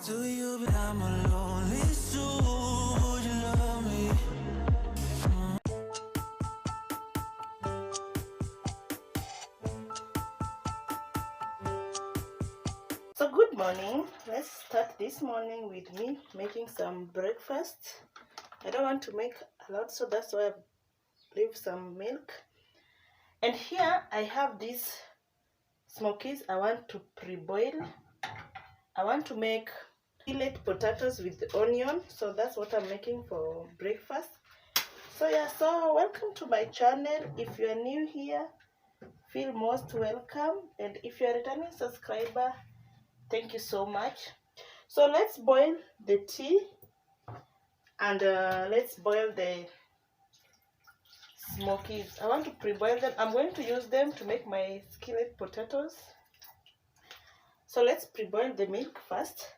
to you, but I'm a lonely soul. Would you love me? So good morning. Let's start this morning with me making some breakfast. I don't want to make a lot, so that's why I've leave some milk. And here I have these smokies I want to pre-boil. I want to make skillet potatoes with onion, so that's what I'm making for breakfast. So yeah, so welcome to my channel. If you are new here, feel most welcome, and if you are a returning subscriber, thank you so much. So let's boil the tea, and let's boil the smokies. I want to pre-boil them. I'm going to use them to make my skillet potatoes. So let's pre-boil the milk first.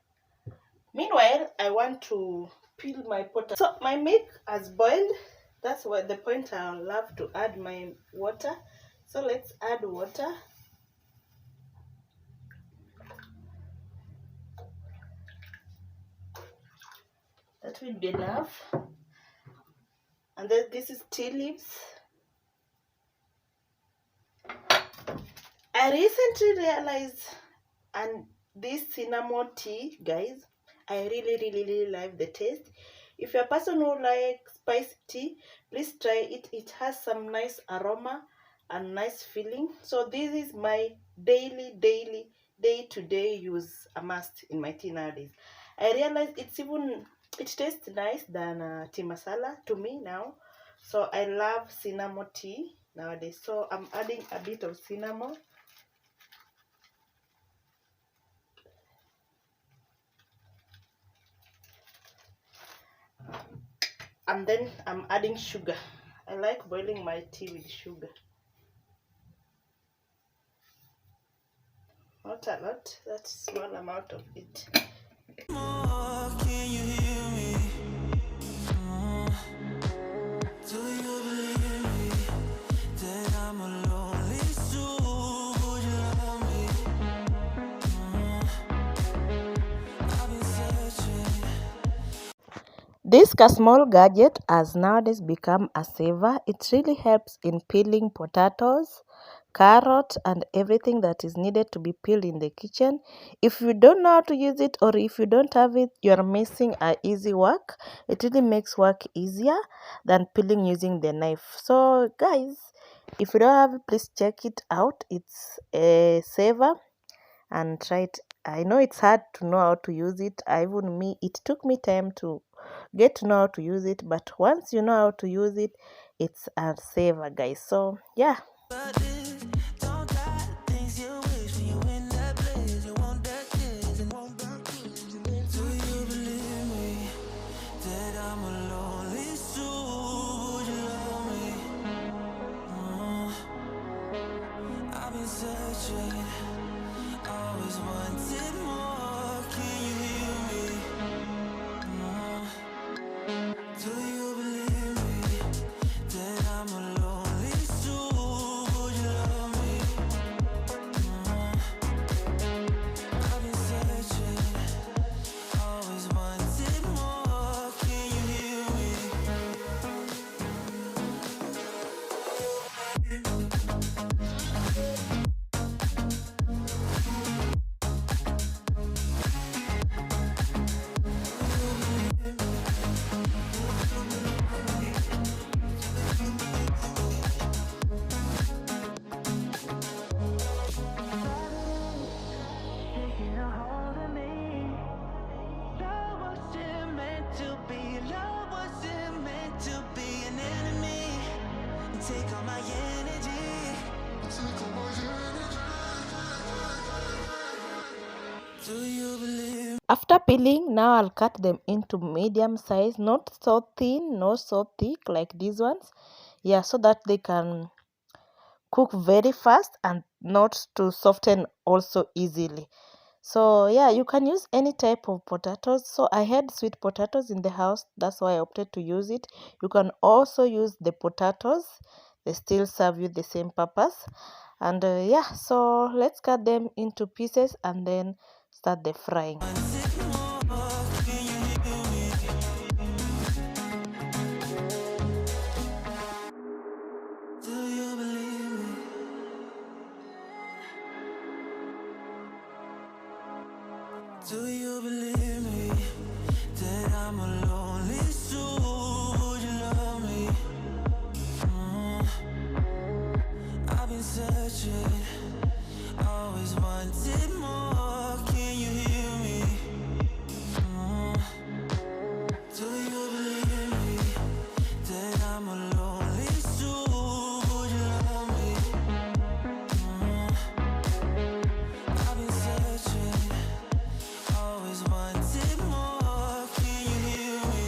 Meanwhile, I want to peel my potato. So my milk has boiled. That's what the point I love to add my water. So let's add water. That will be enough. And then this is tea leaves. I recently realized, and this cinnamon tea, guys, I really like the taste. If you're a person who likes spicy tea, please try it. It has some nice aroma and nice feeling. So this is my day-to-day use, a must in my tea nowadays. I realize it tastes nice than tea masala to me now. So I love cinnamon tea nowadays. So I'm adding a bit of cinnamon. And then I'm adding sugar. I like boiling my tea with sugar. Not a lot, that's a small amount of it. Can you hear me? Do you believe me that I'm a lonely soul? Would you love me? I've been searching. This small gadget has nowadays become a saver. It really helps in peeling potatoes, carrot, and everything that is needed to be peeled in the kitchen. If you don't know how to use it, or if you don't have it, you're missing a easy work. It really makes work easier than peeling using the knife. So guys, if you don't have it, please check it out. It's a saver, and try it. I know it's hard to know how to use it. Even me, it took me time to get to know how to use it, but once you know how to use it, it's a saver, guys. So yeah. Always wanted more. Can you hear me? Do you believe me that I'm a lonely soul? Would you love me? I've been searching, always wanted more. Can you hear me? Take all my energy. Do you believe? After peeling, now I'll cut them into medium size, not so thin, not so thick like these ones. Yeah, so that they can cook very fast and not to soften also easily. So yeah, you can use any type of potatoes. So I had sweet potatoes in the house, that's why I opted to use it. You can also use the potatoes, they still serve you the same purpose. And yeah, so let's cut them into pieces and then start the frying. Do you believe me that I'm a lonely soul? Would you love me? I've been searching, always wanted more. Can you hear me? Do you believe me that I'm a lonely soul? Would you love me? I've been searching, always wanted more. Can you hear me?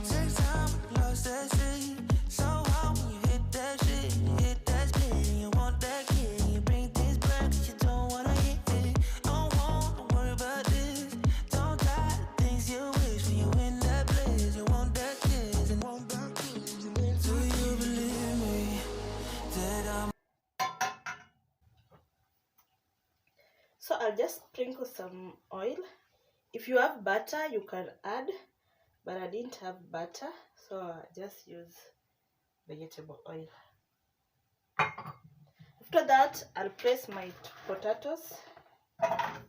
Take time, lost that shit. So how when you hit that shit, hit that split, you want that kid, you bring things back 'cause you don't wanna hit it. Don't wanna worry about this. Don't try the things you wish when you in that place. You want that kiss and want that kiss. Do you believe me that I'm? So I'll just sprinkle some oil. If you have butter, you can add, but I didn't have butter, so I just use vegetable oil. After that, I'll place my potatoes. I've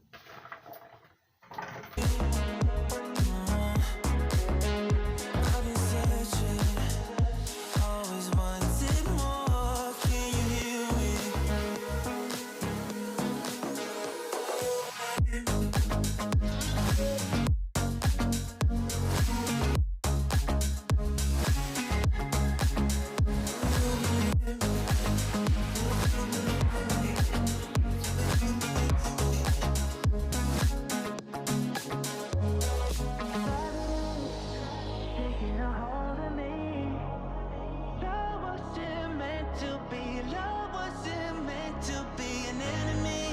been searching, always wanted more. Can you hear me? Taking a hold of me. Love wasn't meant to be. Love wasn't meant to be an enemy.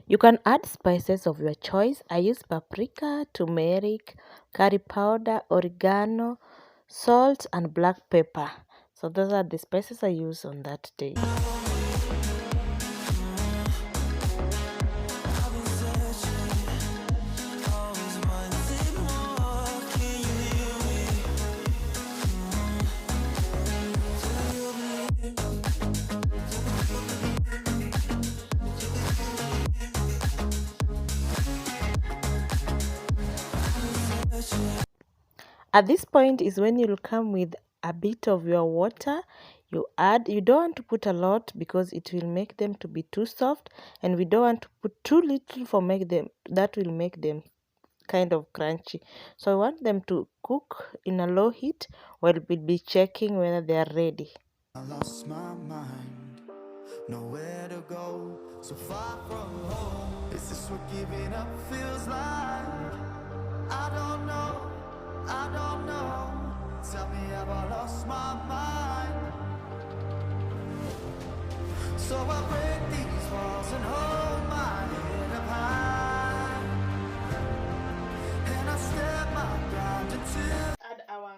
You can add spices of your choice. I use paprika, turmeric, curry powder, oregano, salt, and black pepper. So those are the spices I use on that day. I've been searching, always wanted more. Can you hear me? Do you believe? Searching. At this point is when you'll come with a bit of your water. You add, you don't want to put a lot because it will make them to be too soft, and we don't want to put too little for make them, that will make them kind of crunchy. So I want them to cook in a low heat while we'll be checking whether they are ready. I lost my mind, nowhere to go, so far from home. Is this what giving up feels like? I don't know, I don't know. Tell me, have I lost my mind? So I break these walls and hold my head up high, and I step my ground until Add our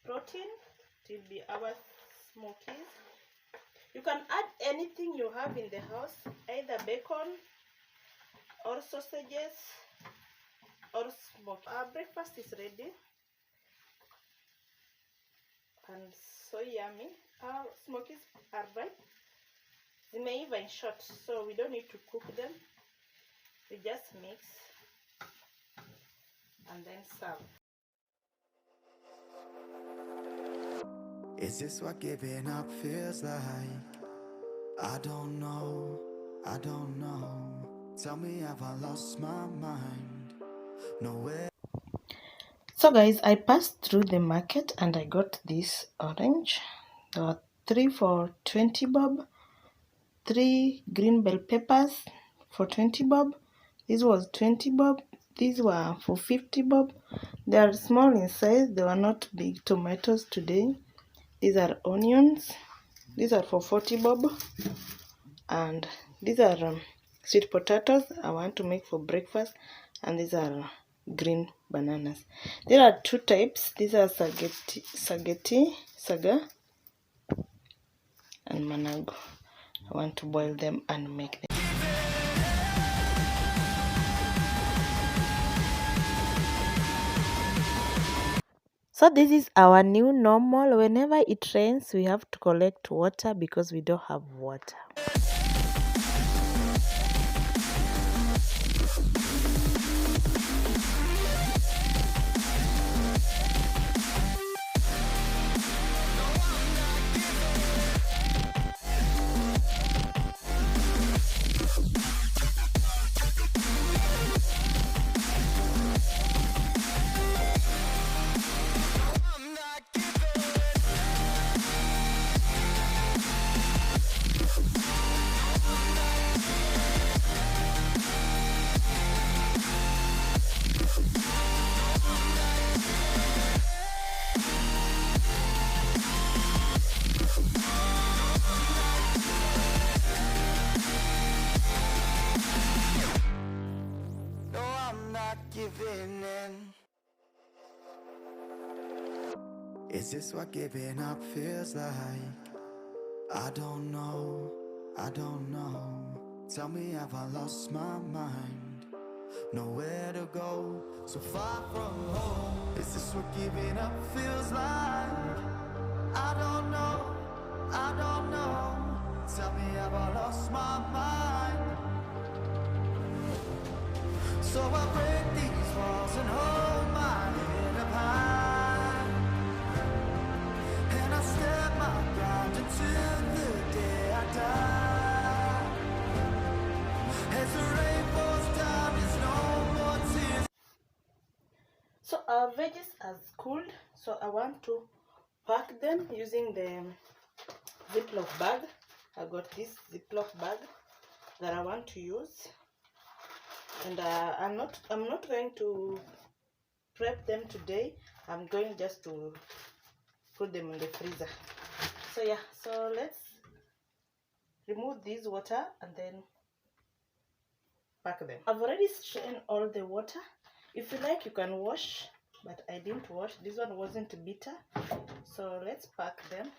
protein, it will be our smokies. You can add anything you have in the house, either bacon or sausages or smoke. Our breakfast is ready and so yummy. Our smokies are ripe. Zimeiva in short, so we don't need to cook them. We just mix and then serve. Is this what giving up feels like? I don't know, I don't know. Tell me, have I lost my mind? Nowhere. So guys, I passed through the market and I got this orange. There were 3 for 20 bob, 3 green bell peppers for 20 bob. This was 20 bob. These were for 50 bob. They are small in size. They were not big tomatoes today. These are onions. These are for 40 bob. And these are sweet potatoes I want to make for breakfast. And these are green bananas. There are 2 types. These are saga, and managu. I want to boil them and make them. So this is our new normal. Whenever it rains, we have to collect water because we don't have water. Giving in. Is this what giving up feels like? I don't know, I don't know. Tell me, have I lost my mind? Nowhere to go, so far from home. Is this what giving up feels like? I don't know, I don't know. Tell me, have I lost my mind? So I break these walls and hold my head up high, and I step my ground until the day I die. As the rain falls down, there's no more tears. So our veggies are cooled, so I want to pack them using the Ziploc bag. I got this Ziploc bag that I want to use. And I'm not going to prep them today. I'm going just to put them in the freezer. So yeah, so let's remove this water and then pack them. I've already strained all the water. If you like, you can wash, but I didn't wash. This one wasn't bitter, so let's pack them.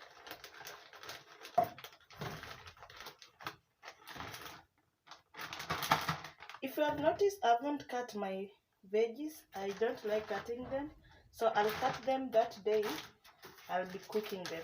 If you have noticed, I haven't cut my veggies. I don't like cutting them, so I'll cut them that day I'll be cooking them.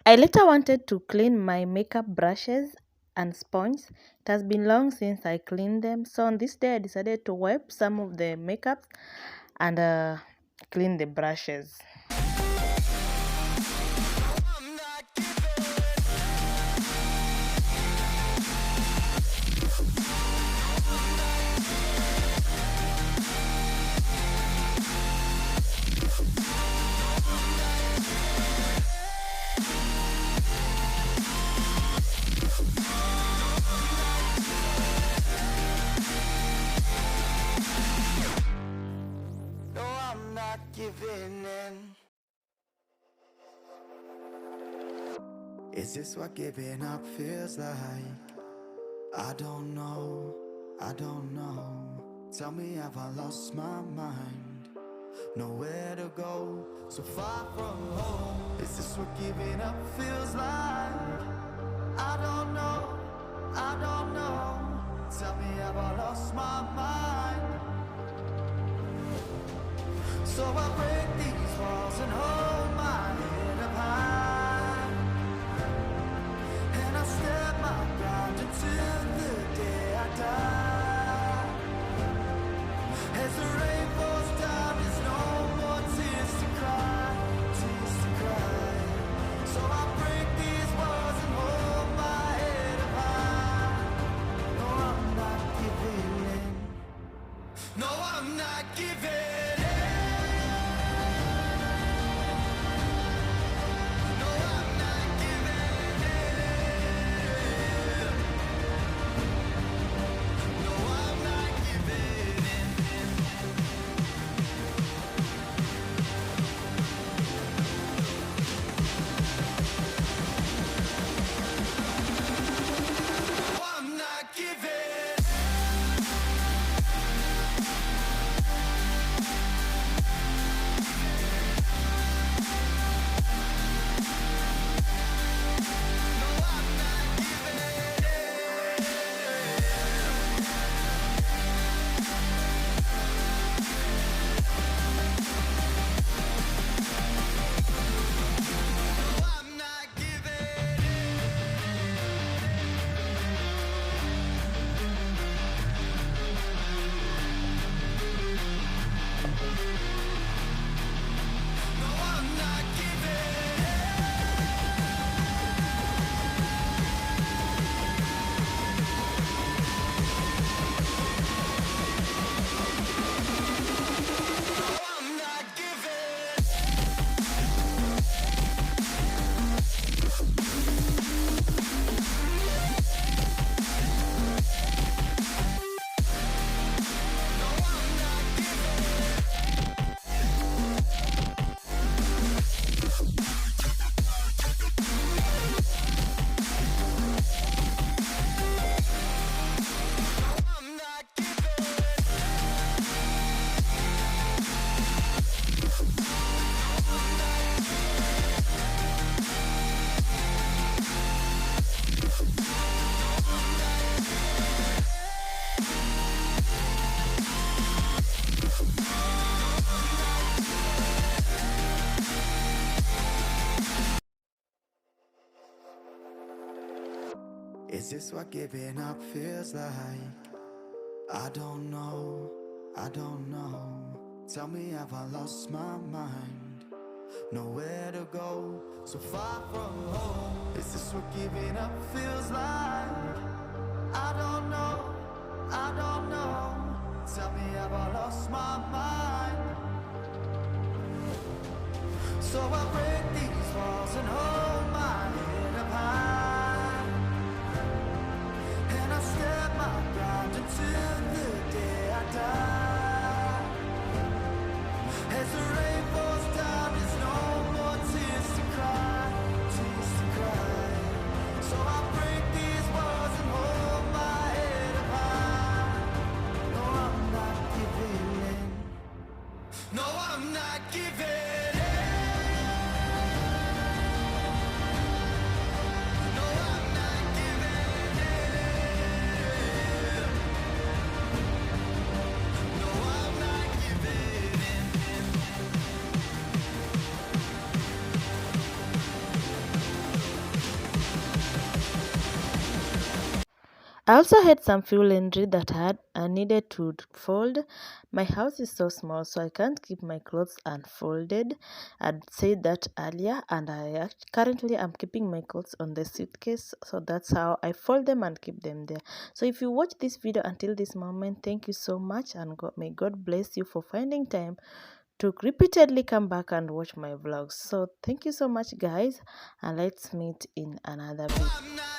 I later wanted to clean my makeup brushes and sponge. It has been long since I cleaned them, so on this day I decided to wipe some of the makeup and clean the brushes. Giving in. Is this what giving up feels like? I don't know, I don't know. Tell me, have I lost my mind? Nowhere to go, so far from home. Is this what giving up feels like? I don't know, I don't know. Tell me, have I lost my mind? So I break these walls and hold my head up high, and I step my ground until the day I die. As the rain falls down, there's no more tears to cry, tears to cry. giving in. No, I'm not giving in. No, I'm not giving in. No, I'm not giving. I'm not giving in. No, I'm not giving in. No, I'm not giving. No, I'm not giving. I'm not giving. Is this what giving up feels like? I don't know, I don't know. Tell me, have I lost my mind? Nowhere to go, so far from home. Is this what giving up feels like? I don't know, I don't know. Tell me, have I lost my mind? So I break these walls and hold my head up high, and I step my ground until the day I die. As the rain falls down, there's no more tears to cry, tears to cry. So I break these walls and hold my head up high. No, I'm not giving in. No, I'm not giving in. No, I'm not giving in. No, I'm not giving in. I also had some few laundry that I needed to fold. My house is so small, so I can't keep my clothes unfolded. I'd said that earlier, and currently I'm keeping my clothes on the suitcase, so that's how I fold them and keep them there. So if you watch this video until this moment, thank you so much, and may God bless you for finding time to repeatedly come back and watch my vlogs. So thank you so much, guys, and let's meet in another video. I'm not